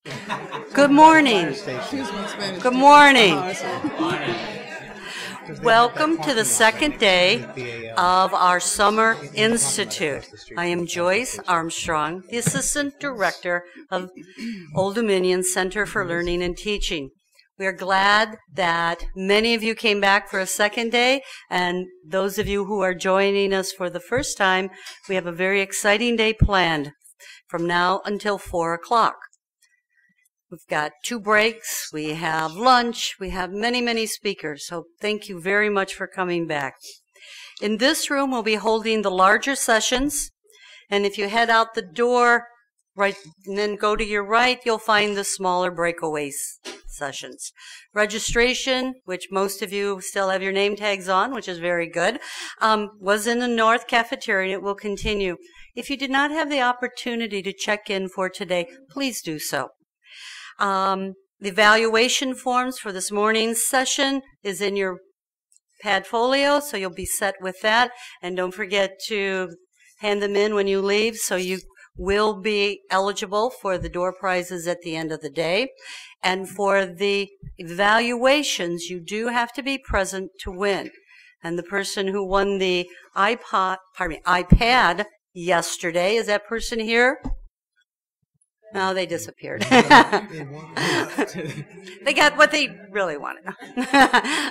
Good morning. Good morning. Welcome to the second day of our Summer Institute. I am Joyce Armstrong, the Assistant Director of Old Dominion Center for Learning and Teaching. We are glad that many of you came back for a second day, and those of you who are joining us for the first time, we have a very exciting day planned from now until 4 o'clock. We've got 2 breaks, we have lunch, we have many speakers, so thank you very much for coming back. In this room, we'll be holding the larger sessions, and if you head out the door, right, and then go to your right, you'll find the smaller breakaways sessions. Registration, which most of you still have your name tags on, which is very good, was in the North Cafeteria, and it will continue. If you did not have the opportunity to check in for today, please do so. The evaluation forms for this morning's session is in your padfolio, so you'll be set with that. And don't forget to hand them in when you leave, so you will be eligible for the door prizes at the end of the day. And for the evaluations, you do have to be present to win. And the person who won the iPad yesterday, is that person here? No, they disappeared. They got what they really wanted.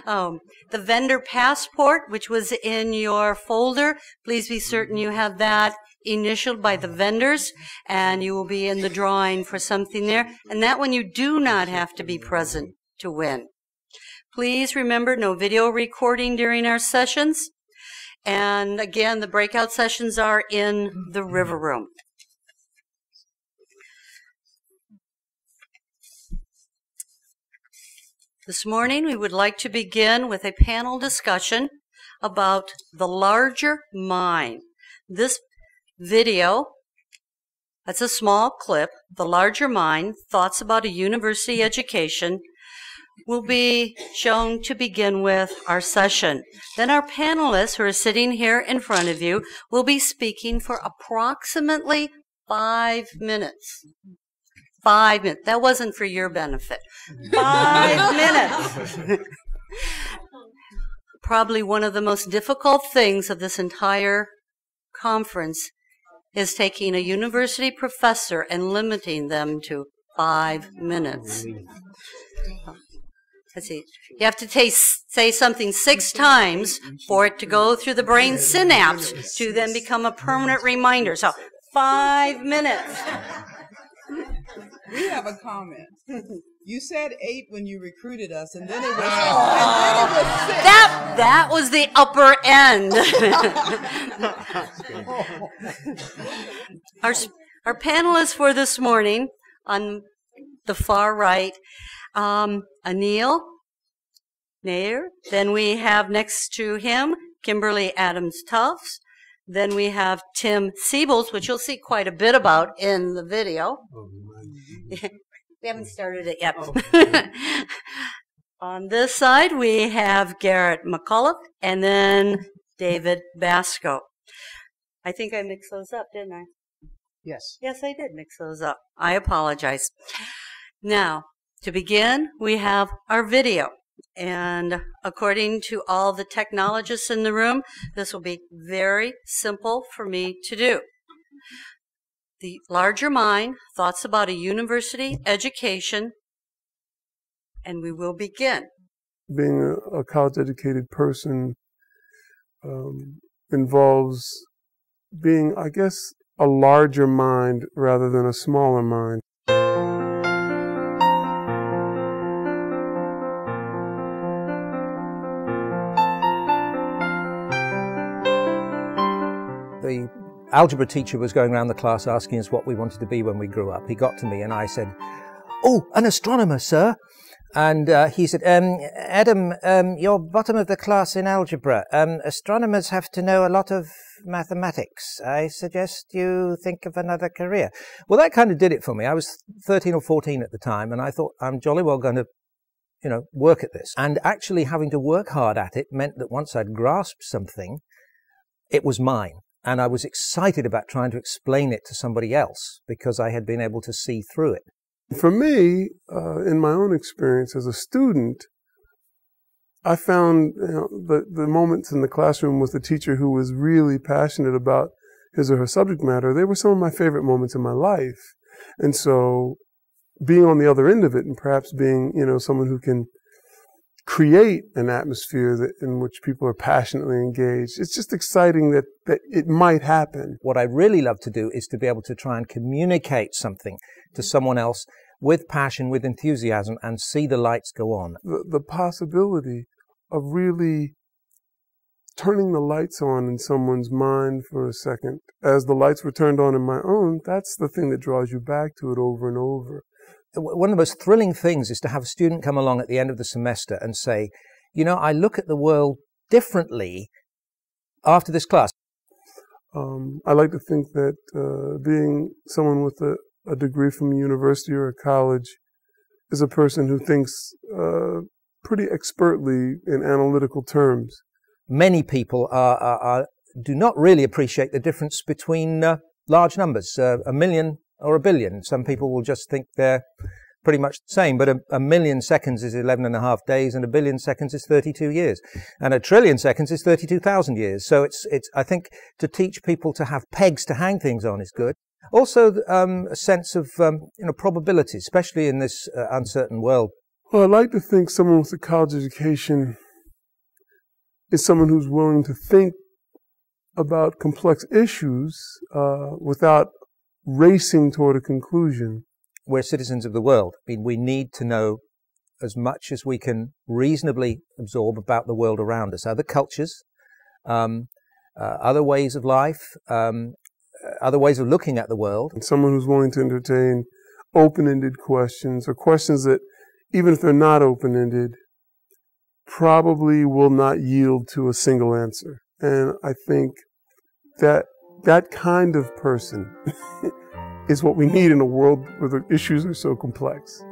The vendor passport, which was in your folder, please be certain you have that initialed by the vendors, and you will be in the drawing for something there. And that one you do not have to be present to win. Please remember, no video recording during our sessions. And again, the breakout sessions are in the River Room. This morning, we would like to begin with a panel discussion about the larger mind. This video, that's a small clip, The Larger Mind, Thoughts About a University Education, will be shown to begin with our session. Then our panelists, who are sitting here in front of you, will be speaking for approximately 5 minutes. 5 minutes. That wasn't for your benefit. 5 minutes. Probably one of the most difficult things of this entire conference is taking a university professor and limiting them to 5 minutes. Let's see. You have to say something 6 times for it to go through the brain synapse to then become a permanent reminder. So 5 minutes. We have a comment. You said 8 when you recruited us, and then it was, 6. That was the upper end. Our panelists for this morning, on the far right, Anil Nair. Then we have next to him Kimberly Adams-Tufts. Then we have Tim Siebels, which you'll see quite a bit about in the video. We haven't started it yet. On this side, we have Garrett McCullough and then David Basco. I think I mixed those up, didn't I? Yes. Yes, I did mix those up. I apologize. Now, to begin, we have our video. And according to all the technologists in the room, this will be very simple for me to do. The Larger Mind, Thoughts About a University Education, and we will begin. Being a college-educated person involves being, I guess, a larger mind rather than a smaller mind. The algebra teacher was going around the class asking us what we wanted to be when we grew up. He got to me and I said, "Oh, an astronomer, sir." And he said, Adam, you're bottom of the class in algebra. Astronomers have to know a lot of mathematics. I suggest you think of another career. Well, that kind of did it for me. I was 13 or 14 at the time, and I thought, I'm jolly well going to, work at this. And actually having to work hard at it meant that once I'd grasped something, it was mine. And I was excited about trying to explain it to somebody else because I had been able to see through it. For me, in my own experience as a student, I found the moments in the classroom with the teacher who was really passionate about his or her subject matter, they were some of my favorite moments in my life. And so being on the other end of it and perhaps being, someone who can create an atmosphere in which people are passionately engaged, it's just exciting that it might happen. What I really love to do is to be able to try and communicate something to someone else with passion, with enthusiasm, and see the lights go on. The possibility of really turning the lights on in someone's mind for a second, as the lights were turned on in my own, that's the thing that draws you back to it over and over. One of the most thrilling things is to have a student come along at the end of the semester and say, I look at the world differently after this class. I like to think that being someone with a degree from a university or a college is a person who thinks pretty expertly in analytical terms. Many people do not really appreciate the difference between large numbers, 1 million or 1 billion. Some people will just think they're pretty much the same, but a million seconds is 11.5 days, and 1 billion seconds is 32 years, and 1 trillion seconds is 32,000 years. So it's I think to teach people to have pegs to hang things on is good. Also, a sense of probability, especially in this uncertain world. Well, I'd like to think someone with a college education is someone who's willing to think about complex issues without racing toward a conclusion. We're citizens of the world. I mean, we need to know as much as we can reasonably absorb about the world around us, other cultures, other ways of life, other ways of looking at the world. And someone who's willing to entertain open-ended questions, or questions that, even if they're not open-ended, probably will not yield to a single answer. And I think that kind of person is what we need in a world where the issues are so complex.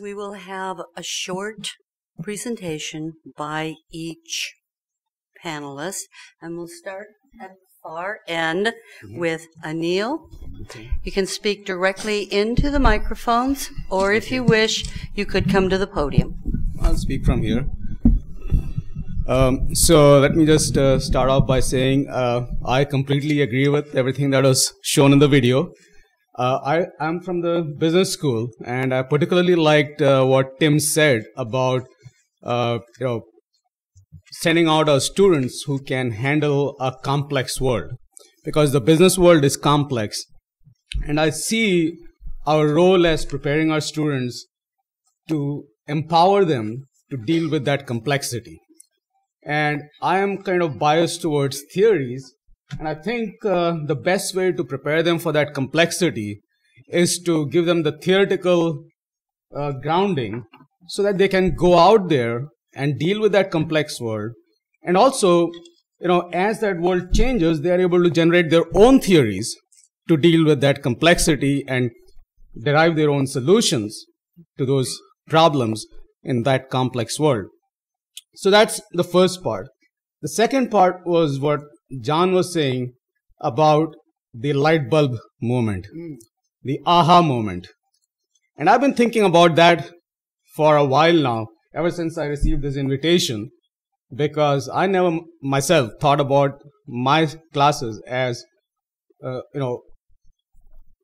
We will have a short presentation by each panelist, and we'll start at the far end with Anil. You can speak directly into the microphones, or if you wish, you could come to the podium. I'll speak from here. So let me just start off by saying I completely agree with everything that was shown in the video. I'm from the business school, and I particularly liked what Tim said about sending out our students who can handle a complex world, because the business world is complex, and I see our role as preparing our students to empower them to deal with that complexity. And I am kind of biased towards theories. And I think the best way to prepare them for that complexity is to give them the theoretical grounding so that they can go out there and deal with that complex world. And also, as that world changes, they are able to generate their own theories to deal with that complexity and derive their own solutions to those problems in that complex world. So that's the first part. The second part was what John was saying about the light bulb moment, the aha moment. And I've been thinking about that for a while now, ever since I received this invitation, because I never myself thought about my classes as,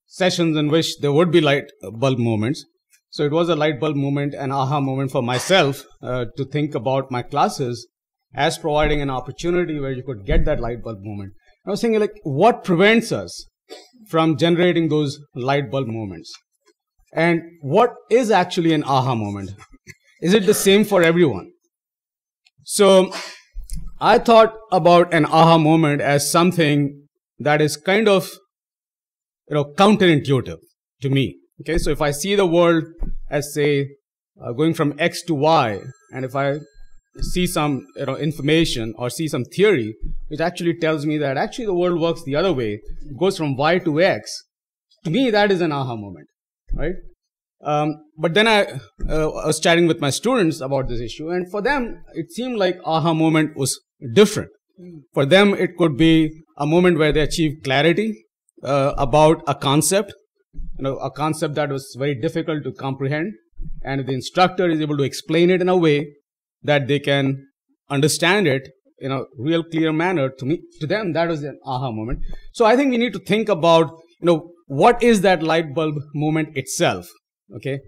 sessions in which there would be light bulb moments. So it was a light bulb moment, an aha moment for myself to think about my classes as providing an opportunity where you could get that light bulb moment. I was thinking, what prevents us from generating those light bulb moments? And what is actually an aha moment? Is it the same for everyone? So I thought about an aha moment as something that is kind of, counterintuitive to me. Okay, so if I see the world as, say, going from X to Y, and if I see some information or see some theory which actually tells me that actually the world works the other way, it goes from Y to X, to me, that is an aha moment, right? But then I was chatting with my students about this issue, and for them, it seemed like aha moment was different. For them, it could be a moment where they achieve clarity about a concept, a concept that was very difficult to comprehend, and the instructor is able to explain it in a way that they can understand it in a real clear manner. To them, that was an aha moment. So I think we need to think about, what is that light bulb moment itself? Okay.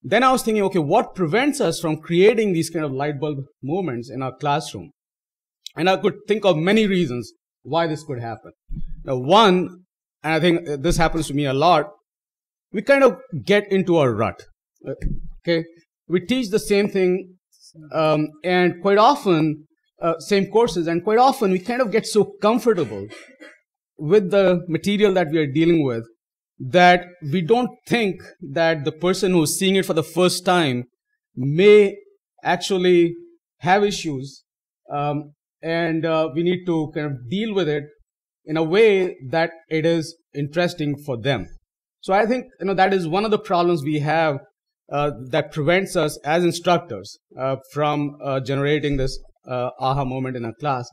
Then I was thinking, okay, what prevents us from creating these kind of light bulb moments in our classroom? And I could think of many reasons why this could happen. Now, one, and I think this happens to me a lot, we kind of get into a rut. Okay. We teach the same thing, and quite often, same courses, and quite often we kind of get so comfortable with the material that we are dealing with that we don't think that the person who's seeing it for the first time may actually have issues, and we need to kind of deal with it in a way that it is interesting for them. So I think, that is one of the problems we have that prevents us as instructors from generating this aha moment in a class.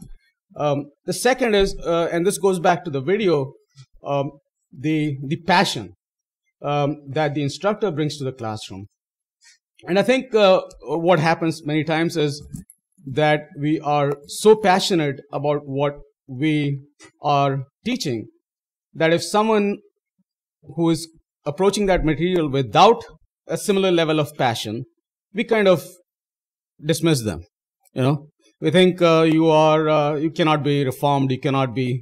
The second is, and this goes back to the video, the passion that the instructor brings to the classroom. And I think what happens many times is that we are so passionate about what we are teaching that if someone who is approaching that material without a similar level of passion, we kind of dismiss them. We think you cannot be reformed, you cannot be,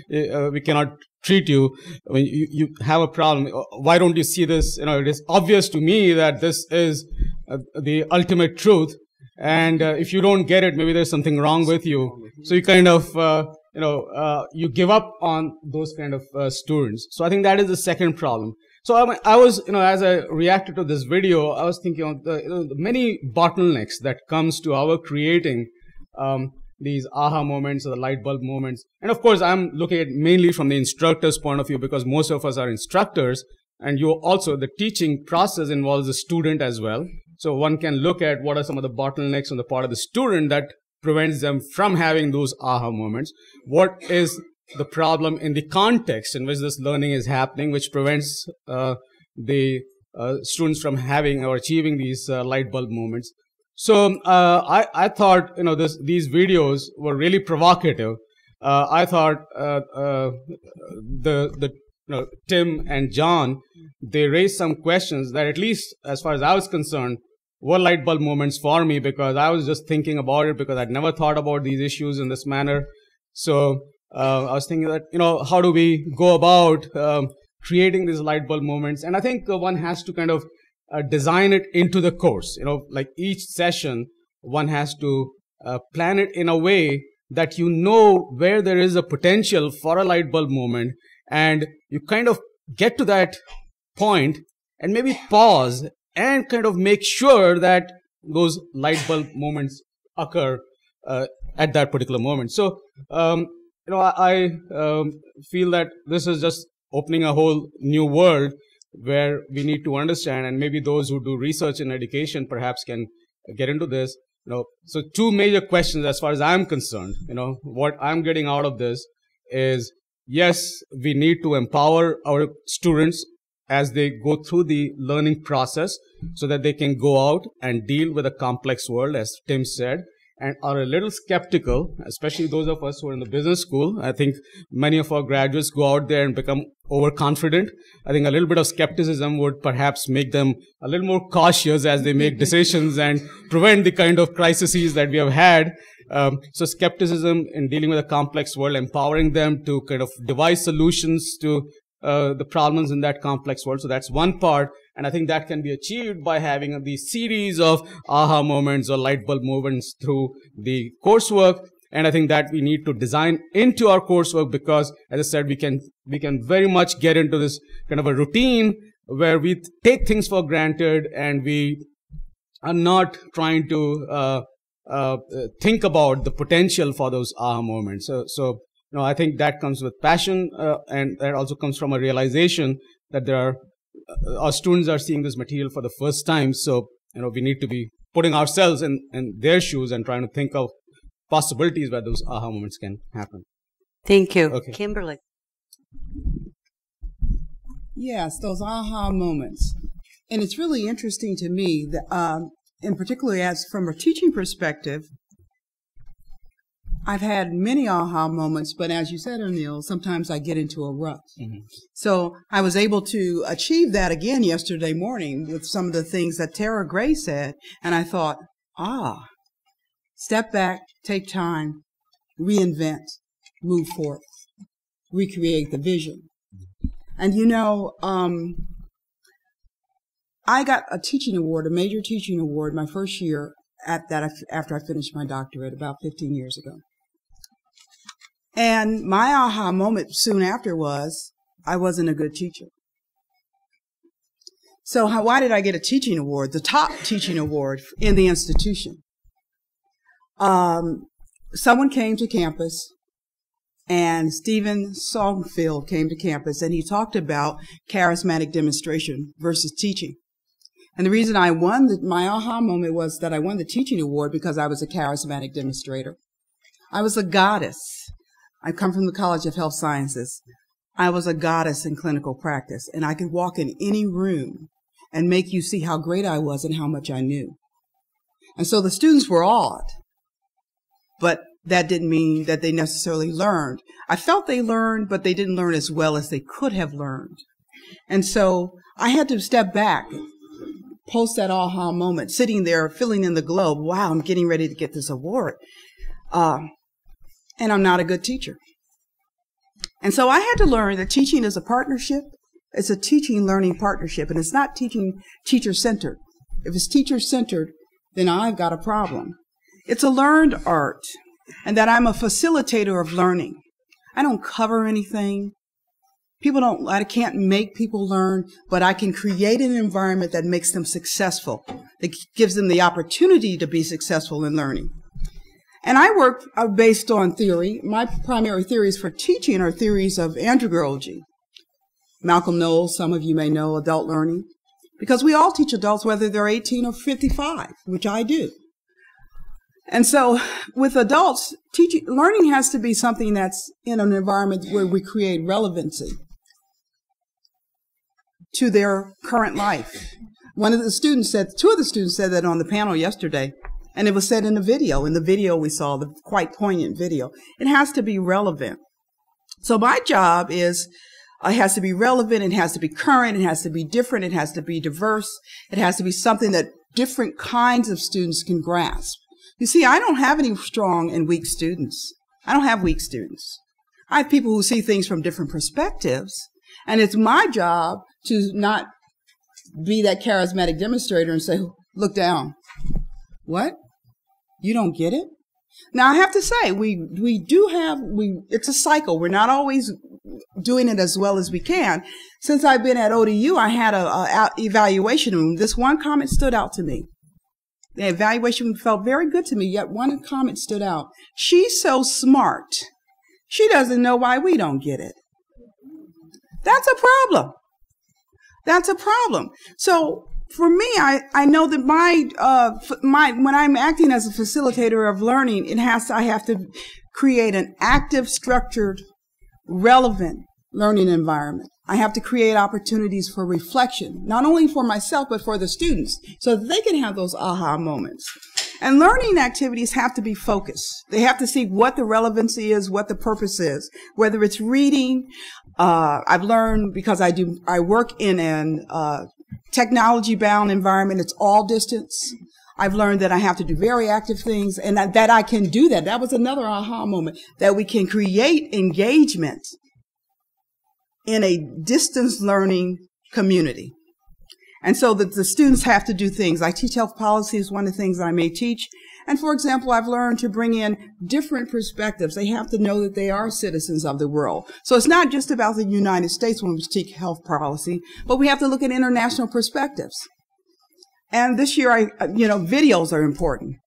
we cannot treat you. I mean, you have a problem. Why don't you see this? It is obvious to me that this is the ultimate truth. And if you don't get it, maybe there's something wrong with you. So you kind of, you give up on those kind of students. So I think that is the second problem. So I was, as I reacted to this video, I was thinking of the many bottlenecks that comes to our creating these aha moments or the light bulb moments. And of course, I'm looking at mainly from the instructor's point of view, because most of us are instructors, and the teaching process involves the student as well. So one can look at what are some of the bottlenecks on the part of the student that prevents them from having those aha moments. What is the problem in the context in which this learning is happening, which prevents the students from having or achieving these light bulb moments. So I thought, these videos were really provocative. I thought Tim and John, they raised some questions that, at least as far as I was concerned, were light bulb moments for me, because I was just thinking about it, because I'd never thought about these issues in this manner. So I was thinking that, how do we go about creating these light bulb moments? And I think one has to kind of design it into the course. Like each session, one has to plan it in a way that where there is a potential for a light bulb moment, and you kind of get to that point and maybe pause and kind of make sure that those light bulb moments occur at that particular moment. So, I feel that this is just opening a whole new world where we need to understand, and maybe those who do research in education perhaps can get into this. So two major questions as far as I'm concerned. What I'm getting out of this is, yes, we need to empower our students as they go through the learning process so that they can go out and deal with a complex world, as Tim said, and are a little skeptical, especially those of us who are in the business school. I think many of our graduates go out there and become overconfident. I think a little bit of skepticism would perhaps make them a little more cautious as they make decisions and prevent the kind of crises that we have had. So skepticism in dealing with a complex world, empowering them to kind of devise solutions to the problems in that complex world. So that's one part. And I think that can be achieved by having these series of aha moments or light bulb moments through the coursework. And I think that we need to design into our coursework, because, as I said, we can very much get into this kind of a routine where we take things for granted and we are not trying to think about the potential for those aha moments. So I think that comes with passion, and that also comes from a realization that there are our students are seeing this material for the first time. So we need to be putting ourselves in their shoes and trying to think of possibilities where those aha moments can happen. Thank you. Okay. Kimberly. Yes, those aha moments. And it's really interesting to me that, in particular, as from a teaching perspective, I've had many aha moments, but as you said, O'Neill, sometimes I get into a rut. Mm-hmm. So I was able to achieve that again yesterday morning with some of the things that Tara Gray said. And I thought, step back, take time, reinvent, move forth, recreate the vision. And I got a teaching award, a major teaching award, my first year after I finished my doctorate about 15 years ago. And my aha moment soon after was, I wasn't a good teacher. So why did I get a teaching award, the top teaching award in the institution? Someone came to campus, and Stephen Songfield came to campus, and he talked about charismatic demonstration versus teaching. And the reason I won my aha moment was that I won the teaching award because I was a charismatic demonstrator. I was a goddess. I come from the College of Health Sciences. I was a goddess in clinical practice, and I could walk in any room and make you see how great I was and how much I knew. And so the students were awed, but that didn't mean that they necessarily learned. I felt they learned, but they didn't learn as well as they could have learned. And so I had to step back, post that aha moment, sitting there, filling in the globe. Wow, I'm getting ready to get this award. And I'm not a good teacher. And so I had to learn that teaching is a partnership. It's a teaching-learning partnership, and it's not teaching teacher-centered. If it's teacher-centered, then I've got a problem. It's a learned art, and that I'm a facilitator of learning. I don't cover anything. I can't make people learn, but I can create an environment that makes them successful, that gives them the opportunity to be successful in learning. And I work based on theory. My primary theories for teaching are theories of andragogy. Malcolm Knowles, some of you may know, adult learning, because we all teach adults whether they're 18 or 55, which I do. And so with adults, learning has to be something that's in an environment where we create relevancy to their current life. Two of the students said that on the panel yesterday, and it was said in the video. In the video we saw, the quite poignant video. It has to be relevant. So my job is, it has to be relevant, it has to be current, it has to be different, it has to be diverse, it has to be something that different kinds of students can grasp. You see, I don't have any strong and weak students. I don't have weak students. I have people who see things from different perspectives, and it's my job to not be that charismatic demonstrator and say, look down. What? You don't get it? Now, I have to say, it's a cycle. We're not always doing it as well as we can. Since I've been at ODU, I had an evaluation, and this one comment stood out to me. The evaluation felt very good to me, yet one comment stood out. She's so smart. She doesn't know why we don't get it. That's a problem. That's a problem. So for me, I know that when I'm acting as a facilitator of learning, I have to create an active, structured, relevant learning environment. I have to create opportunities for reflection, not only for myself, but for the students, so that they can have those aha moments. And learning activities have to be focused. They have to see what the relevancy is, what the purpose is, whether it's reading. I've learned, because I work in an technology-bound environment. It's all distance. I've learned that I have to do very active things, and that I can do that. That was another aha moment, that we can create engagement in a distance learning community. And so that the students have to do things. I teach health policy is one of the things I may teach. And for example, I've learned to bring in different perspectives. They have to know that they are citizens of the world. So it's not just about the United States when we teach health policy, but we have to look at international perspectives. And this year, videos are important.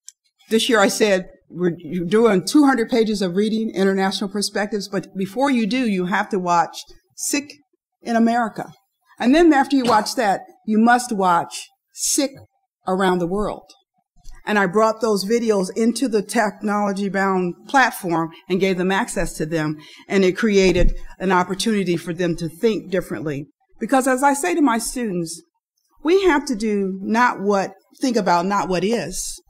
This year I said, you're doing 200 pages of reading, international perspectives, but before you do, you have to watch Sick in America. And then after you watch that, you must watch Sick Around the World. And I brought those videos into the technology-bound platform and gave them access to them, and it created an opportunity for them to think differently. Because as I say to my students, we have to do think about not what is.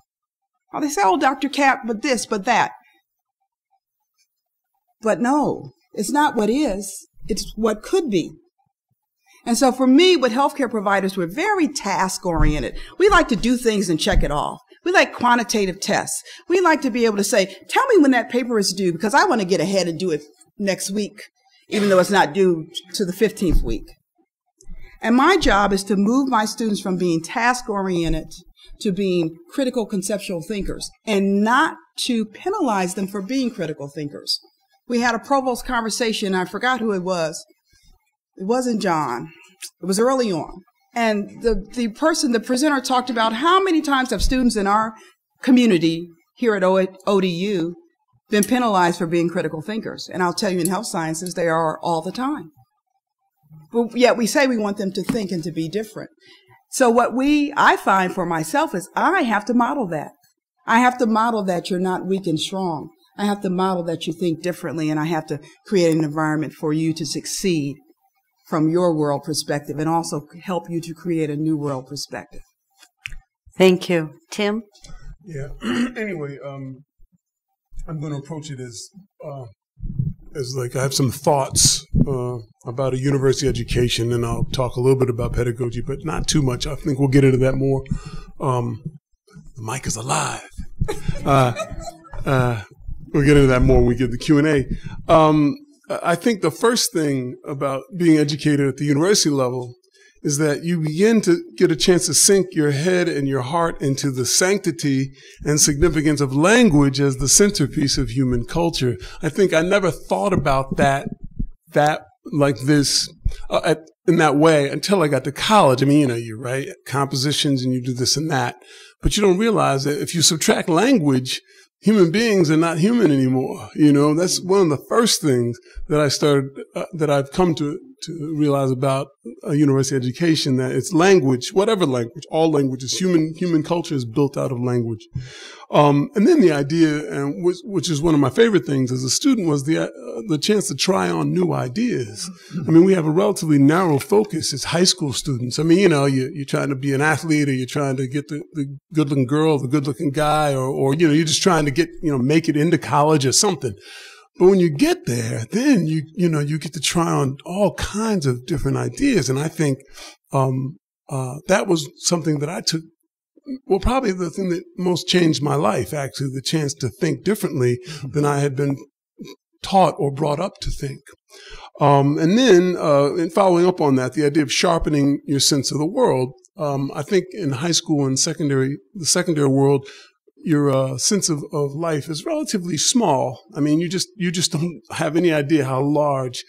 Oh, they say, oh, Dr. Cap, but this, but that. But no, it's not what is, it's what could be. And so for me, with healthcare providers, we're very task-oriented. We like to do things and check it off. We like quantitative tests. We like to be able to say, tell me when that paper is due, because I want to get ahead and do it next week, even though it's not due to the 15th week. And my job is to move my students from being task-oriented to being critical conceptual thinkers, and not to penalize them for being critical thinkers. We had a provost conversation, I forgot who it was. It wasn't John. It was early on. And the presenter talked about how many times have students in our community here at ODU been penalized for being critical thinkers. And I'll tell you, in health sciences, they are all the time. But yet we say we want them to think and to be different. So what I find for myself is I have to model that. I have to model that you're not weak and strong. I have to model that you think differently, and I have to create an environment for you to succeed from your world perspective, and also help you to create a new world perspective. Thank you. Tim? Yeah. Anyway, I'm going to approach it as like I have some thoughts about a university education, and I'll talk a little bit about pedagogy, but not too much. I think we'll get into that more. The mic is alive. We'll get into that more when we get the Q&A. I think the first thing about being educated at the university level is that you begin to get a chance to sink your head and your heart into the sanctity and significance of language as the centerpiece of human culture. I think I never thought about that like this in that way until I got to college. I mean, you write compositions and you do this and that, but you don't realize that if you subtract language, human beings are not human anymore. That's one of the first things that that I've come to realize about a university education, that it's language, whatever language, all languages, human culture is built out of language. And then the idea, which is one of my favorite things as a student, was the chance to try on new ideas. I mean, we have a relatively narrow focus as high school students. I mean, you're trying to be an athlete, or you're trying to get the good-looking girl, the good-looking guy, or you're just trying to get, make it into college or something. But when you get there, then you get to try on all kinds of different ideas. And I think that was something that I took, well, probably the thing that most changed my life, actually, the chance to think differently than I had been taught or brought up to think. And then, in following up on that, the idea of sharpening your sense of the world. I think in high school and the secondary world, your sense of life is relatively small. I mean, you just don't have any idea how large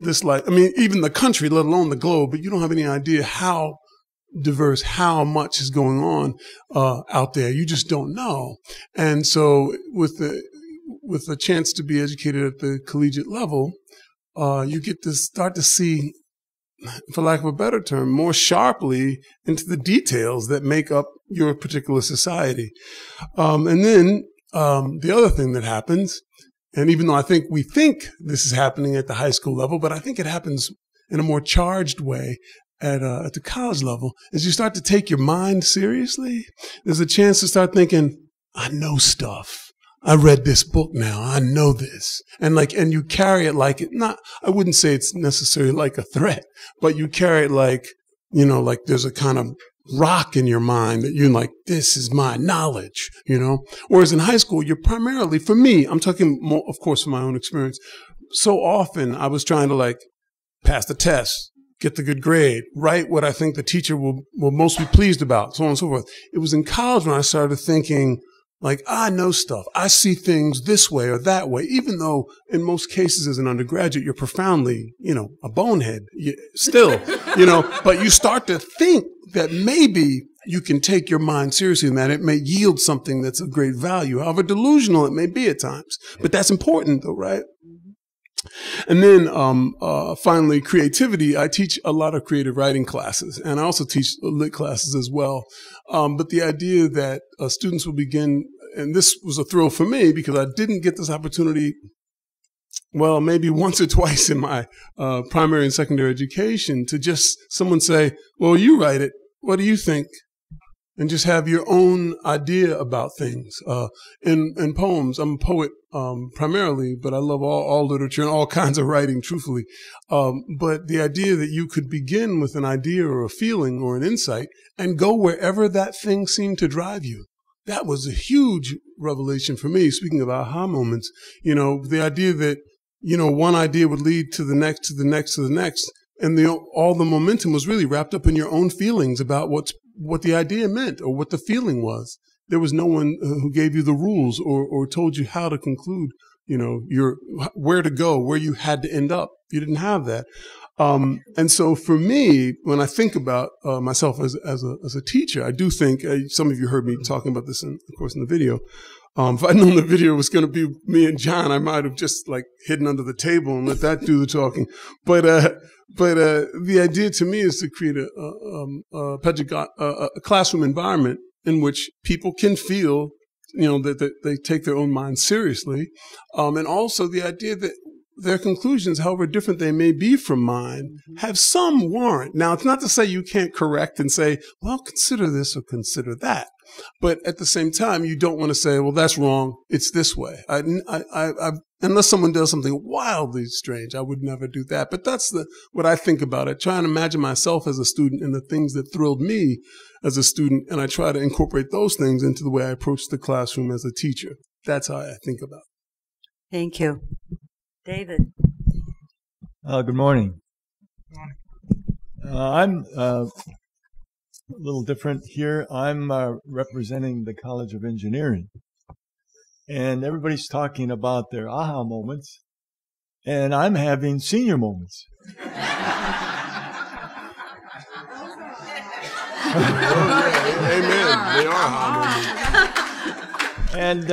this life, I mean, even the country, let alone the globe, but you don't have any idea how diverse, how much is going on out there. You just don't know. And so with the chance to be educated at the collegiate level, you get to start to see, for lack of a better term, more sharply into the details that make up your particular society. And then the other thing that happens, and even though I think we think this is happening at the high school level, but I think it happens in a more charged way at the college level, is you start to take your mind seriously. There's a chance to start thinking, I know stuff. I read this book now. I know this. And you carry it like I wouldn't say it's necessarily like a threat, but you carry it like there's a kind of rock in your mind that you're like, this is my knowledge, Whereas in high school, you're primarily, for me, I'm talking more, of course, from my own experience. So often I was trying to pass the test, get the good grade, write what I think the teacher will most be pleased about, so on and so forth. It was in college when I started thinking, I know stuff. I see things this way or that way, even though in most cases as an undergraduate, you're profoundly, a bonehead still, but you start to think that maybe you can take your mind seriously in that. It may yield something that's of great value, however delusional it may be at times. But that's important though, right? And then finally, creativity. I teach a lot of creative writing classes, and I also teach lit classes as well. But the idea that students will begin, and this was a thrill for me because I didn't get this opportunity, well, maybe once or twice in my primary and secondary education, to just someone say, well, you write it. What do you think? And just have your own idea about things. In poems, I'm a poet primarily, but I love all literature and all kinds of writing, truthfully. But the idea that you could begin with an idea or a feeling or an insight and go wherever that thing seemed to drive you. That was a huge revelation for me. Speaking of aha moments, the idea that, one idea would lead to the next, to the next, to the next. And all the momentum was really wrapped up in your own feelings about what the idea meant or what the feeling was. There was no one who gave you the rules or told you how to conclude, where to go, where you had to end up. You didn't have that. And so for me, when I think about myself as a teacher, I do think, some of you heard me talking about this, of course, in the video. If I'd known the video was going to be me and John, I might have just hidden under the table and let that do the talking. But the idea to me is to create a classroom environment in which people can feel, that they take their own minds seriously. And also the idea that their conclusions, however different they may be from mine, have some warrant. Now, it's not to say you can't correct and say, well, consider this or consider that. But at the same time, you don't want to say, well, that's wrong. It's this way. Unless someone does something wildly strange, I would never do that. But that's what I think about it. Try and imagine myself as a student and the things that thrilled me as a student. And I try to incorporate those things into the way I approach the classroom as a teacher. That's how I think about it. Thank you. David. Good morning. I'm a little different here. I'm representing the College of Engineering. And everybody's talking about their aha moments. And I'm having senior moments. Amen. They are aha moments. And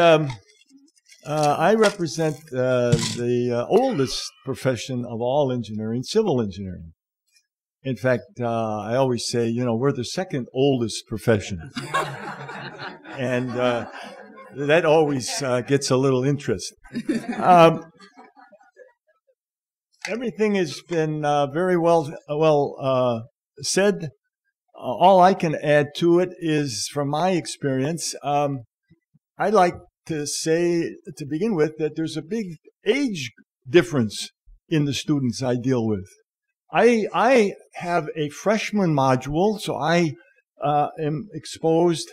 I represent the oldest profession of all engineering, civil engineering. In fact, I always say, we're the second oldest profession. And that always gets a little interest. Everything has been very well said. All I can add to it is, from my experience, I'd like to say, to begin with, that there's a big age difference in the students I deal with. I have a freshman module, so I am exposed,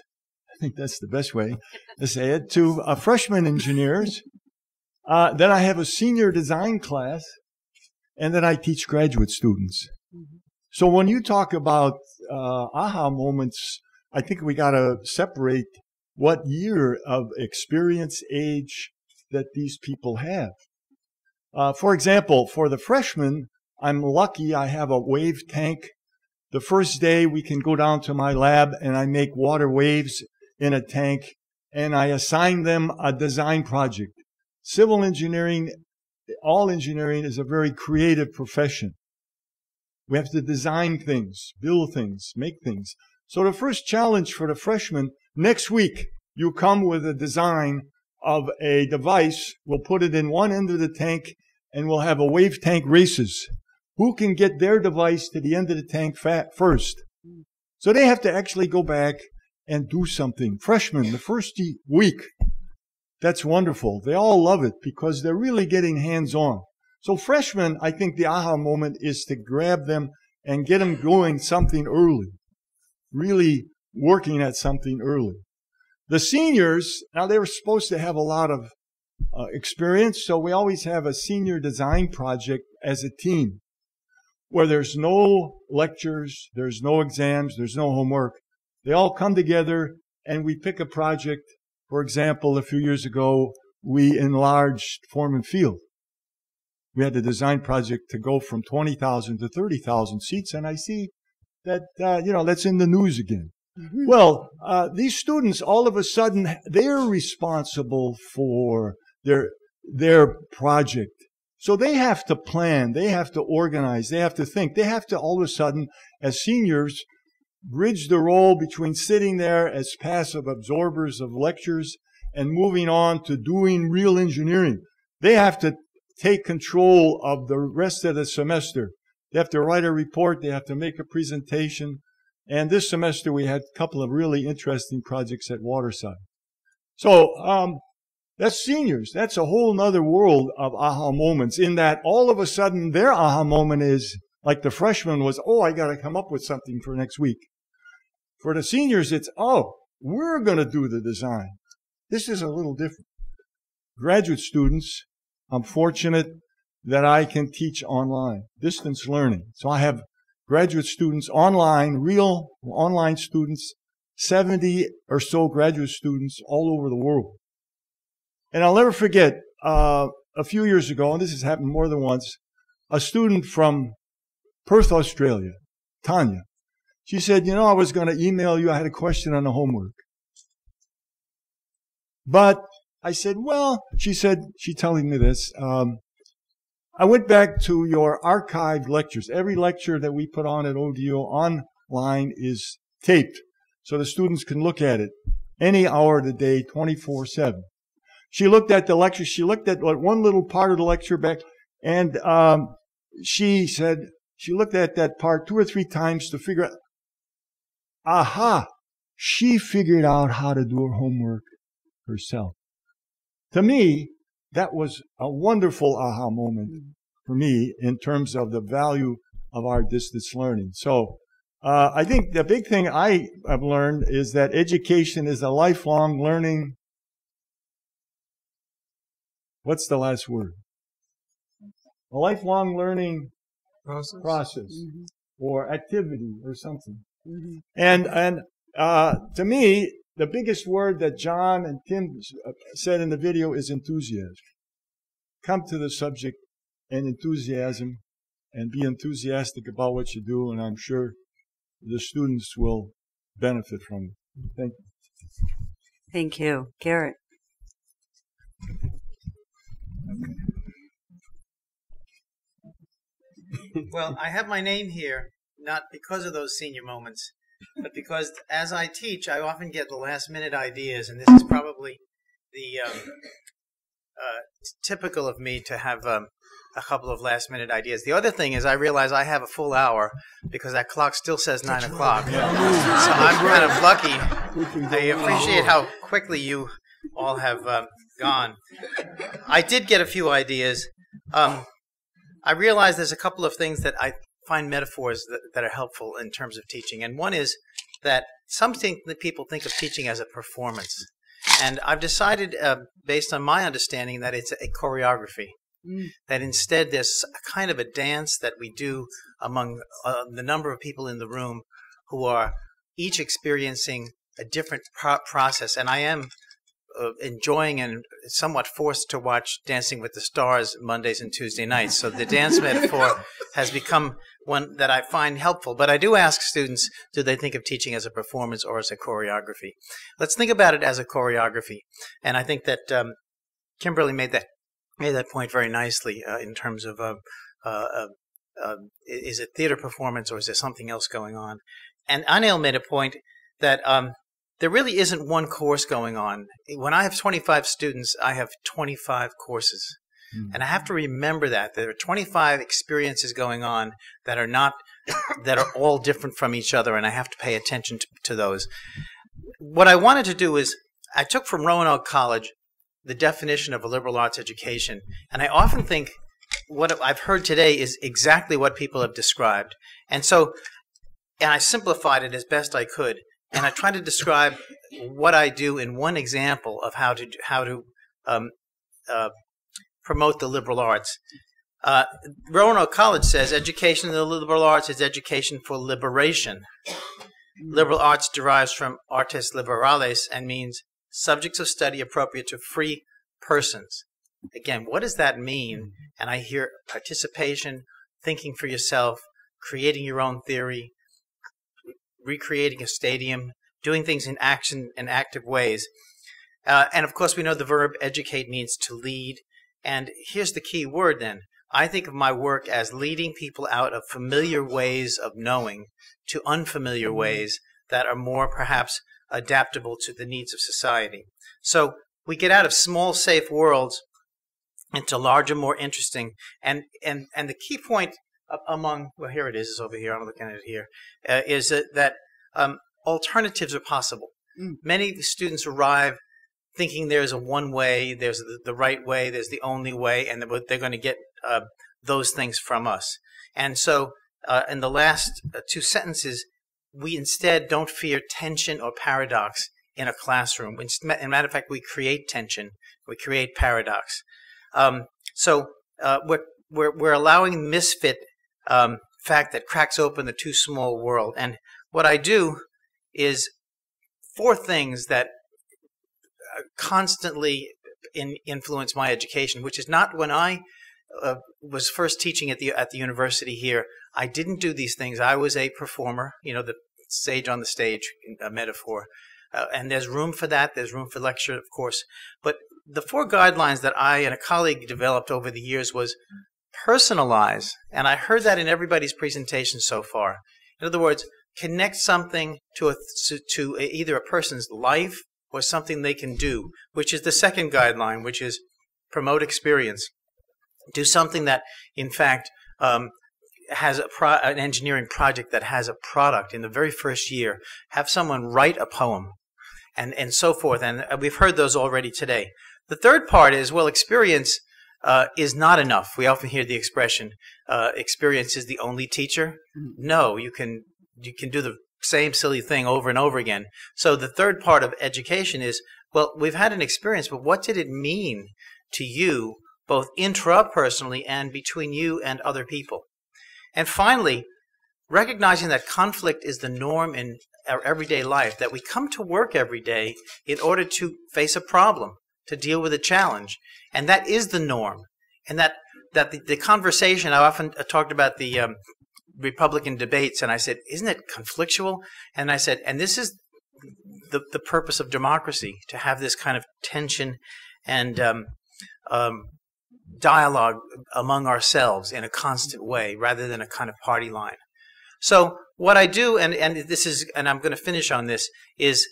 I think that's the best way to say it, to freshman engineers. Then I have a senior design class, and then I teach graduate students. So when you talk about aha moments, I think we got to separate what year of experience, age that these people have. For example, for the freshmen, I'm lucky I have a wave tank. The first day we can go down to my lab and I make water waves in a tank and I assign them a design project. Civil engineering, all engineering is a very creative profession. We have to design things, build things, make things. So the first challenge for the freshmen, next week, you come with a design of a device. We'll put it in one end of the tank and we'll have a wave tank races. Who can get their device to the end of the tank first? So they have to actually go back and do something. Freshmen, the first week, that's wonderful. They all love it because they're really getting hands-on. So freshmen, I think the aha moment is to grab them and get them going something early, really working at something early. The seniors, now they were supposed to have a lot of experience, so we always have a senior design project as a team where there's no lectures, there's no exams, there's no homework. They all come together and we pick a project. For example, a few years ago, we enlarged Foreman Field. We had a design project to go from 20,000 to 30,000 seats, and I see that, that's in the news again. Well, these students, all of a sudden, they're responsible for their project. So they have to plan, they have to organize, they have to think. They have to, all of a sudden, as seniors, bridge the role between sitting there as passive absorbers of lectures and moving on to doing real engineering. They have to take control of the rest of the semester. They have to write a report, they have to make a presentation. And this semester we had a couple of really interesting projects at Waterside. So that's seniors. That's a whole nother world of aha moments, in that all of a sudden their aha moment is, like the freshman was, oh, I got to come up with something for next week. For the seniors, it's, oh, we're going to do the design. This is a little different. Graduate students, I'm fortunate that I can teach online, distance learning. So I have graduate students online, real online students, 70 or so graduate students all over the world. And I'll never forget, a few years ago, and this has happened more than once, a student from Perth, Australia, Tanya, she said, you know, I was going to email you. I had a question on the homework. But I said, well, she telling me this, I went back to your archived lectures. Every lecture that we put on at ODO online is taped, so the students can look at it any hour of the day, 24/7. She looked at the lecture. She looked at one little part of the lecture back, and she said she looked at that part 2 or 3 times to figure out, aha, she figured out how to do her homework herself. To me, that was a wonderful aha moment for me in terms of the value of our distance learning. So I think the big thing I have learned is that education is a lifelong learning. What's the last word? A lifelong learning process or activity or something. And to me, the biggest word that John and Tim said in the video is enthusiasm. Come to the subject and enthusiasm, and be enthusiastic about what you do, and I'm sure the students will benefit from it. Thank you. Thank you. Garrett. Well, I have my name here, not because of those senior moments, but because as I teach, I often get the last-minute ideas, and this is probably the typical of me to have a couple of last-minute ideas. The other thing is I realize I have a full hour because that clock still says 9 o'clock. So I'm kind of lucky. I appreciate how quickly you all have gone. I did get a few ideas. I realize there's a couple of things that I find metaphors that are helpful in terms of teaching. And one is that people think of teaching as a performance. And I've decided, based on my understanding, that it's a choreography. That instead there's a kind of a dance that we do among the number of people in the room who are each experiencing a different process. And I am enjoying and somewhat forced to watch Dancing with the Stars Mondays and Tuesday nights. So the dance metaphor has become one that I find helpful. But I do ask students, do they think of teaching as a performance or as a choreography? Let's think about it as a choreography. And I think that Kimberly made that point very nicely in terms of is it theater performance or is there something else going on? And Anil made a point that there really isn't one course going on. When I have 25 students, I have 25 courses. And I have to remember that there are 25 experiences going on that are all different from each other, and I have to pay attention to those. What I wanted to do is I took from Roanoke College the definition of a liberal arts education, and I often think what I've heard today is exactly what people have described. And I simplified it as best I could. And I try to describe what I do in one example of how to promote the liberal arts. Roanoke College says education in the liberal arts is education for liberation. Liberal arts derives from artes liberales and means subjects of study appropriate to free persons. Again, what does that mean? And I hear participation, thinking for yourself, creating your own theory, recreating a stadium, doing things in action and active ways. And of course, we know the verb educate means to lead. And here's the key word then. I think of my work as leading people out of familiar ways of knowing to unfamiliar ways that are more perhaps adaptable to the needs of society. So we get out of small, safe worlds into larger, more interesting. And the key point among, well, here it is over here, I'm looking at it here, is that alternatives are possible. Many students arrive thinking there's a one way, there's the right way, there's the only way, and they're going to get those things from us. And so in the last two sentences, we instead don't fear tension or paradox in a classroom. As a matter of fact, we create tension, we create paradox. So we're allowing misfit fact that cracks open the too small world. And what I do is 4 things that constantly influence my education, which is not when I was first teaching at the university here. I didn't do these things. I was a performer, you know, the sage on the stage metaphor. And there's room for that. There's room for lecture, of course. But the 4 guidelines that I and a colleague developed over the years was personalize. And I heard that in everybody's presentation so far. In other words, connect something to either a person's life or something they can do, which is the second guideline, which is promote experience. Do something that, in fact, has an engineering project that has a product in the very first year. Have someone write a poem, and so forth. And we've heard those already today. The third part is, well, experience is not enough. We often hear the expression, experience is the only teacher. No, you can do the same silly thing over and over again. So the third part of education is, well, we've had an experience, but what did it mean to you, both intrapersonally and between you and other people? And finally, recognizing that conflict is the norm in our everyday life, that we come to work every day in order to face a problem, to deal with a challenge. And that is the norm. And that the conversation, I often talked about the Republican debates, and I said, isn't it conflictual? And I said, and this is the purpose of democracy, to have this kind of tension and dialogue among ourselves in a constant way, rather than a kind of party line. So what I do, and I'm going to finish on this, is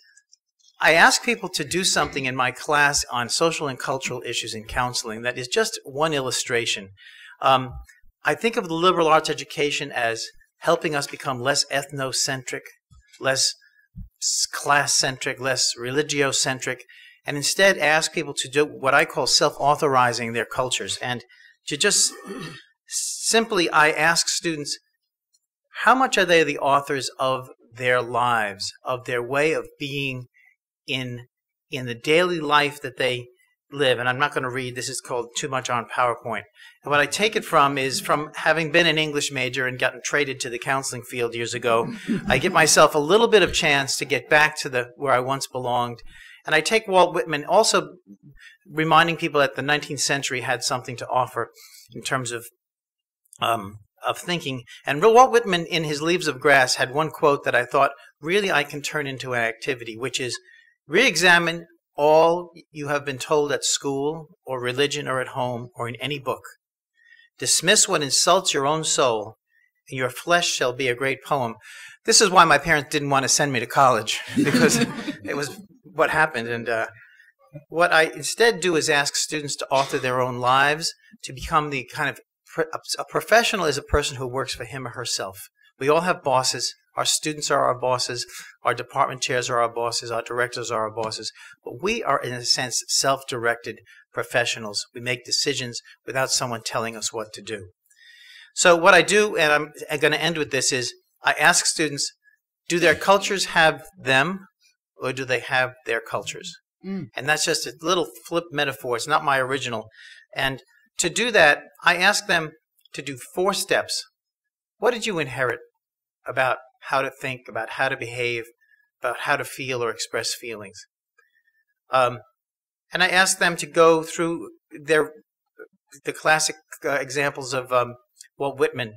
I ask people to do something in my class on social and cultural issues in counseling that is just one illustration. I think of the liberal arts education as helping us become less ethnocentric, less class-centric, less religiocentric, and instead ask people to do what I call self-authorizing their cultures. And to just simply, I ask students, how much are they the authors of their lives, of their way of being in the daily life that they live? And I'm not going to read, this is called Too Much on PowerPoint. And what I take it from is from having been an English major and gotten traded to the counseling field years ago, I give myself a little bit of chance to get back to where I once belonged. And I take Walt Whitman, also reminding people that the 19th century had something to offer in terms of thinking. And Walt Whitman, in his Leaves of Grass, had one quote that I thought really I can turn into an activity, which is, re-examine all you have been told at school or religion or at home or in any book. Dismiss what insults your own soul, and your flesh shall be a great poem. This is why my parents didn't want to send me to college, because it was what happened. And what I instead do is ask students to author their own lives, to become the kind of a professional is a person who works for him or herself. We all have bosses. Our students are our bosses. Our department chairs are our bosses. Our directors are our bosses. But we are, in a sense, self-directed professionals. We make decisions without someone telling us what to do. So what I do, and I'm going to end with this, is I ask students, do their cultures have them, or do they have their cultures? And that's just a little flip metaphor. It's not my original. And to do that, I ask them to do 4 steps. What did you inherit about how to think, about how to behave, about how to feel or express feelings? And I ask them to go through the classic examples of Walt Whitman,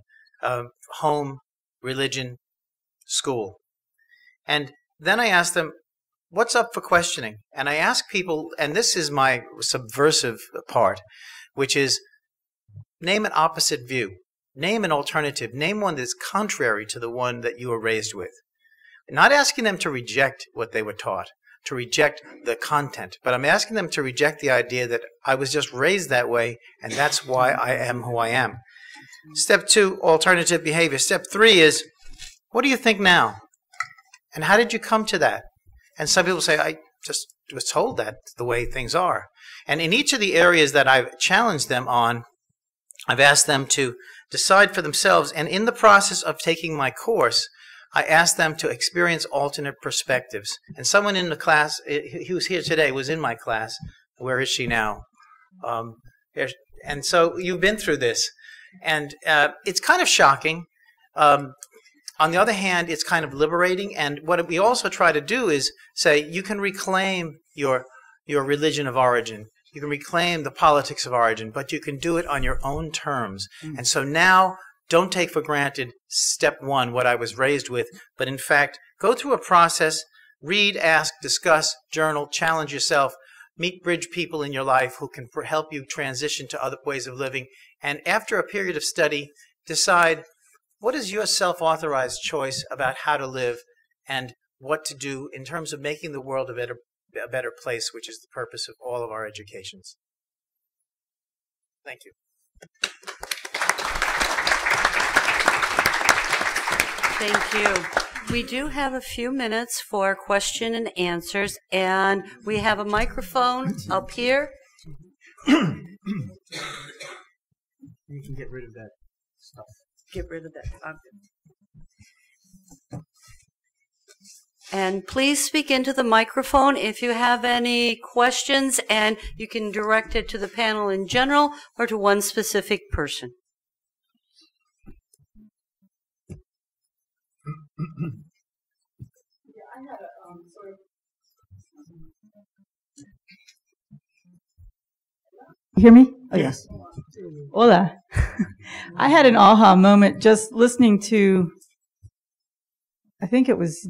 home, religion, school. And then I ask them, what's up for questioning? And I ask people, and this is my subversive part, which is name an opposite view. Name an alternative. Name one that's contrary to the one that you were raised with. Not asking them to reject what they were taught, to reject the content, but I'm asking them to reject the idea that I was just raised that way and that's why I am who I am. Step 2, alternative behavior. Step 3 is, what do you think now? And how did you come to that? And some people say, I just was told that's the way things are. And in each of the areas that I've challenged them on, I've asked them to decide for themselves. And in the process of taking my course, I asked them to experience alternate perspectives. And someone in the class, who's here today, was in my class. Where is she now? And so you've been through this. And it's kind of shocking. On the other hand, it's kind of liberating. And what we also try to do is say, you can reclaim your religion of origin. You can reclaim the politics of origin, but you can do it on your own terms. And so now, don't take for granted step 1, what I was raised with, but in fact, go through a process, read, ask, discuss, journal, challenge yourself, meet bridge people in your life who can help you transition to other ways of living, and after a period of study, decide what is your self-authorized choice about how to live and what to do in terms of making the world a better place, which is the purpose of all of our educations. Thank you. Thank you. We do have a few minutes for question and answers, and we have a microphone up here. You can get rid of that stuff. Get rid of that. And please speak into the microphone if you have any questions, and you can direct it to the panel in general or to one specific person. You hear me? Oh, yes. Hola. I had an aha moment just listening to, I think it was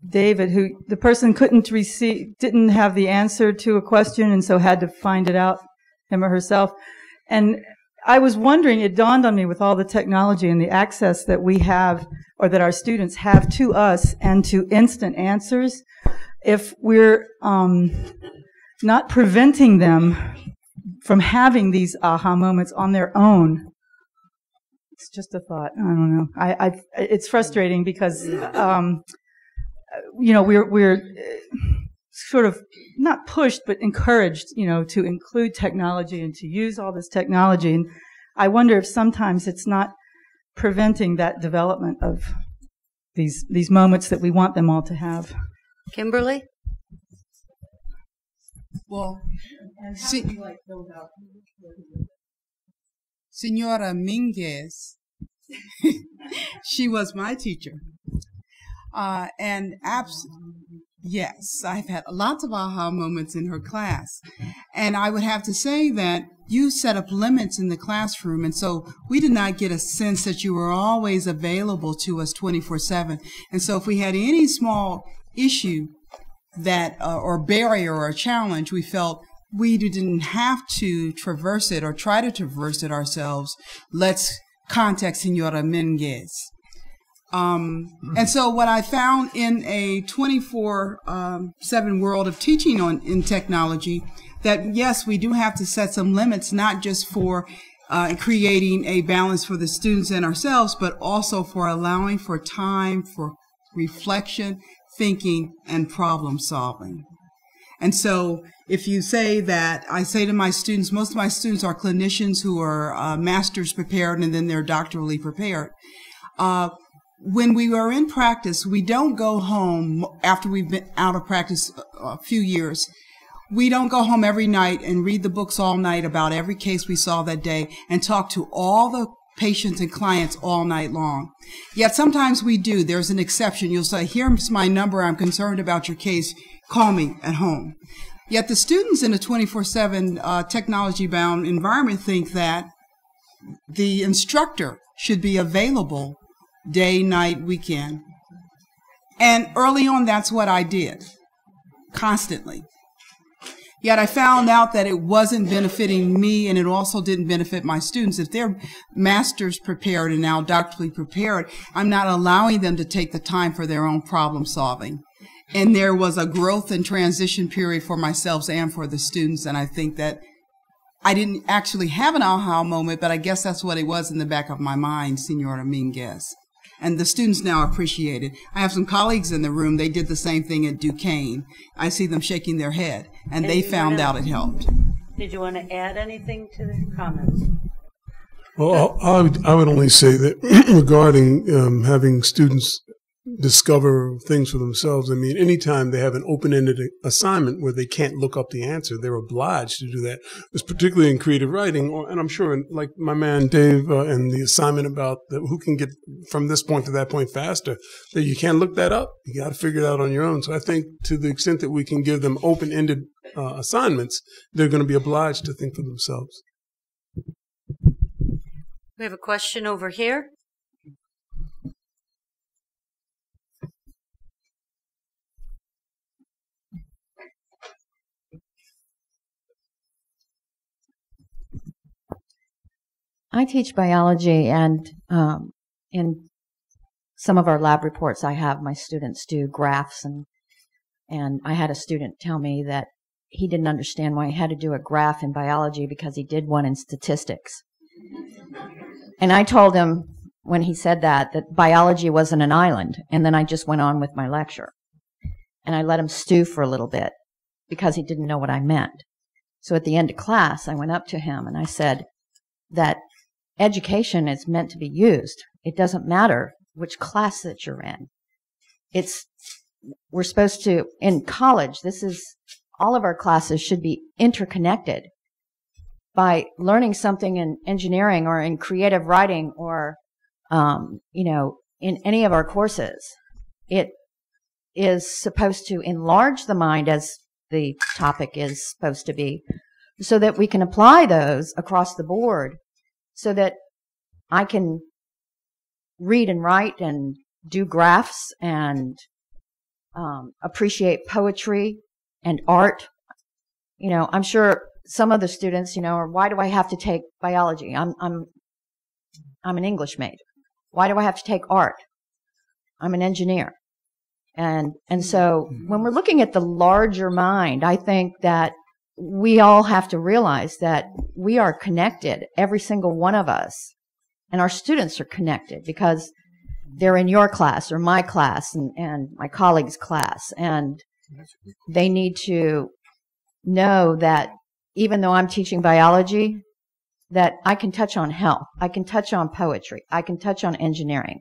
David, who the person didn't have the answer to a question and so had to find it out, him or herself. And I was wondering, it dawned on me with all the technology and the access that we have, or that our students have to us and to instant answers, if we're not preventing them from having these aha moments on their own. It's just a thought. I don't know. It's frustrating because, we're sort of not pushed, but encouraged, to include technology and to use all this technology. And I wonder if sometimes it's not preventing that development of these moments that we want them all to have. Kimberly? Well, Senora Minguez, she was my teacher. Yes, I've had lots of aha moments in her class. And I would have to say that you set up limits in the classroom, and so we did not get a sense that you were always available to us 24/7. And so if we had any small issue that or barrier or challenge, we felt we didn't have to traverse it or try to traverse it ourselves. Let's contact Senora Minguez. And so what I found in a 24/7 world of teaching in technology, that yes, we do have to set some limits, not just for creating a balance for the students and ourselves, but also for allowing for time for reflection, thinking, and problem solving. And so if you say that, I say to my students, most of my students are clinicians who are master's prepared and then they're doctorally prepared. When we are in practice, we don't go home after we've been out of practice a few years. We don't go home every night and read the books all night about every case we saw that day and talk to all the patients and clients all night long. Yet sometimes we do. There's an exception. You'll say, here's my number. I'm concerned about your case. Call me at home. Yet the students in a 24/7 technology-bound environment think that the instructor should be available day, night, weekend. And early on, that's what I did, constantly. Yet I found out that it wasn't benefiting me, and it also didn't benefit my students. If they're master's prepared and now doctorally prepared, I'm not allowing them to take the time for their own problem solving. And there was a growth and transition period for myself and for the students, and I think that I didn't actually have an aha moment, but I guess that's what it was in the back of my mind, Senora Minguez. And the students now appreciate it. I have some colleagues in the room, they did the same thing at Duquesne. I see them shaking their head, and they found out it helped. Did you want to add anything to the comments? Well, I would only say that regarding having students discover things for themselves, I mean, anytime they have an open-ended assignment where they can't look up the answer, they're obliged to do that. It's particularly in creative writing, and I'm sure, like my man Dave and the assignment about who can get from this point to that point faster, that you can't look that up. You got to figure it out on your own. So I think to the extent that we can give them open-ended assignments, they're going to be obliged to think for themselves. We have a question over here. I teach biology, and in some of our lab reports, I have my students do graphs, and I had a student tell me that he didn't understand why he had to do a graph in biology because he did one in statistics. And I told him when he said that biology wasn't an island, and then I just went on with my lecture. And I let him stew for a little bit because he didn't know what I meant. So at the end of class, I went up to him and I said that education is meant to be used. It doesn't matter which class that you're in. We're supposed to, in college, all of our classes should be interconnected. By learning something in engineering or in creative writing or, in any of our courses, it is supposed to enlarge the mind, as the topic is supposed to be, so that we can apply those across the board, so that I can read and write and do graphs and appreciate poetry and art. I'm sure some of the students, or why do I have to take biology? I'm an English major. Why do I have to take art? I'm an engineer. And so when we're looking at the larger mind, I think that we all have to realize that we are connected, every single one of us, and our students are connected because they're in your class or my class and my colleague's class, and they need to know that even though I'm teaching biology, that I can touch on health, I can touch on poetry, I can touch on engineering,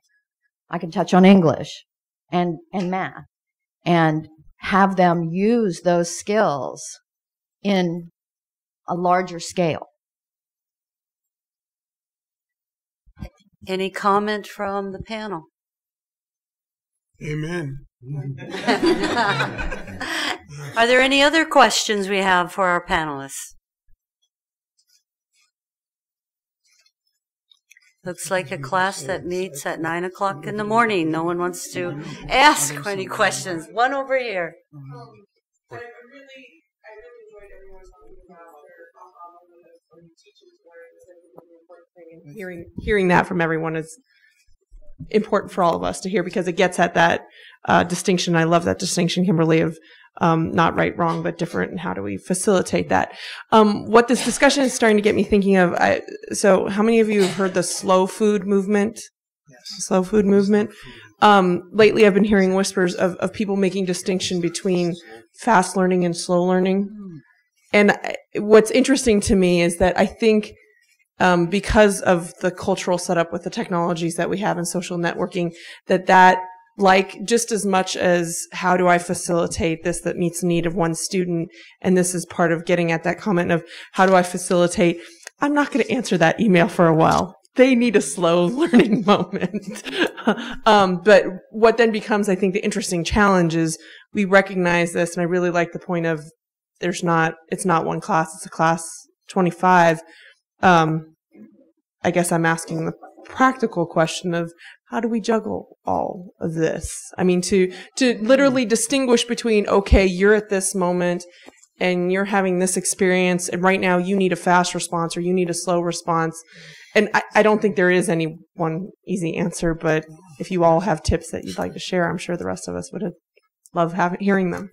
I can touch on English and math, and have them use those skills in a larger scale. Any comment from the panel? Amen. Are there any other questions we have for our panelists? Looks like a class that meets at 9 o'clock in the morning. No one wants to ask any questions. One over here. I really enjoyed everyone talking about their aha moments when teachers learn. It's a really important thing. And hearing that from everyone is important for all of us to hear, because it gets at that distinction. I love that distinction, Kimberly, of not right, wrong, but different, and how do we facilitate that? What this discussion is starting to get me thinking of, so how many of you have heard the slow food movement? Yes. Slow food movement. Lately I've been hearing whispers of people making distinction between fast learning and slow learning. And what's interesting to me is that I think because of the cultural setup with the technologies that we have in social networking, that like just as much as how do I facilitate this that meets the need of one student, and this is part of getting at that comment of how do I facilitate, I'm not going to answer that email for a while. They need a slow learning moment. But what then becomes, I think, the interesting challenge is we recognize this, and I really like the point of it's not one class, it's a class 25. I guess I'm asking the practical question of how do we juggle all of this? I mean, to literally distinguish between, okay, you're at this moment and you're having this experience, and right now you need a fast response or you need a slow response. And I don't think there is any one easy answer, but if you all have tips that you'd like to share, I'm sure the rest of us would love hearing them.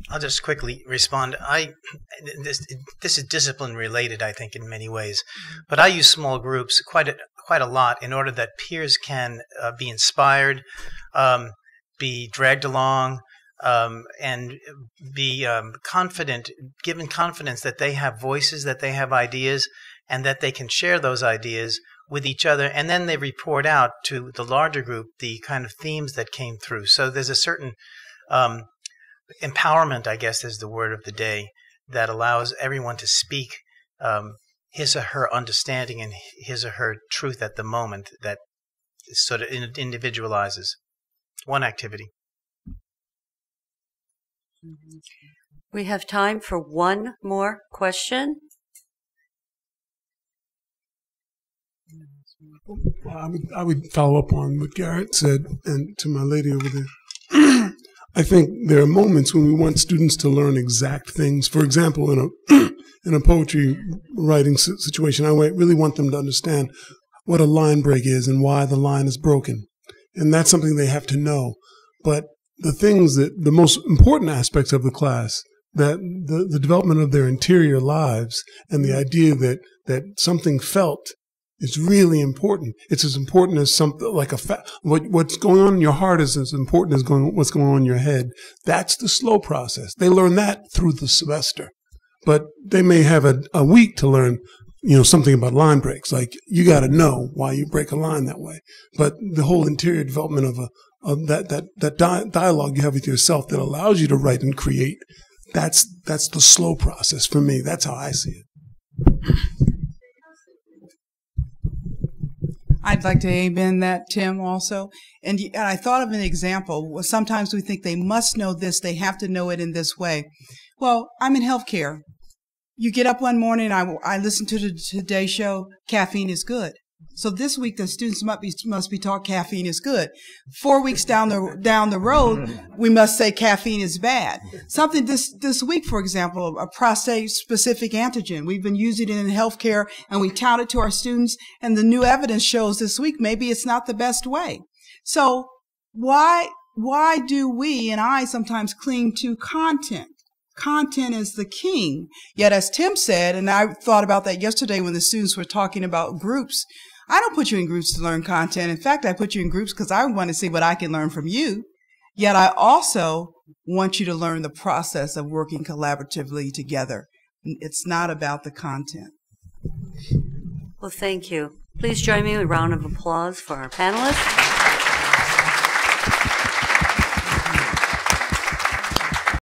I'll just quickly respond. This is discipline related, I think, in many ways. But I use small groups quite a lot in order that peers can be inspired, be dragged along, and be confident, given confidence that they have voices, that they have ideas, and that they can share those ideas with each other. And then they report out to the larger group the kind of themes that came through. So there's a certain empowerment, I guess, is the word of the day, that allows everyone to speak his or her understanding and his or her truth at the moment, that sort of individualizes one activity. We have time for one more question. I would follow up on what Garrett said, and to my lady over there. I think there are moments when we want students to learn exact things. For example, in a poetry writing situation, I really want them to understand what a line break is and why the line is broken. And that's something they have to know. But the most important aspects of the class, that the development of their interior lives and the idea that something felt is really important. It's as important as something like what's going on in your heart is as important as what's going on in your head. That's the slow process. They learn that through the semester, but they may have a week to learn, something about line breaks. Like, you got to know why you break a line that way. But the whole interior development of that dialogue you have with yourself that allows you to write and create, that's the slow process for me. That's how I see it. I'd like to amen that, Tim, also. And I thought of an example. Sometimes we think they must know this, they have to know it in this way. Well, I'm in healthcare. You get up one morning, I listen to the Today Show, caffeine is good. So this week the students must be taught caffeine is good. 4 weeks down the road, we must say caffeine is bad. Something this week, for example, a prostate-specific antigen. We've been using it in healthcare, and we tout it to our students, and the new evidence shows this week maybe it's not the best way. So why do we and I sometimes cling to content? Content is the king. Yet, as Tim said, and I thought about that yesterday when the students were talking about groups, I don't put you in groups to learn content. In fact, I put you in groups because I want to see what I can learn from you. Yet I also want you to learn the process of working collaboratively together. It's not about the content. Well, thank you. Please join me with a round of applause for our panelists.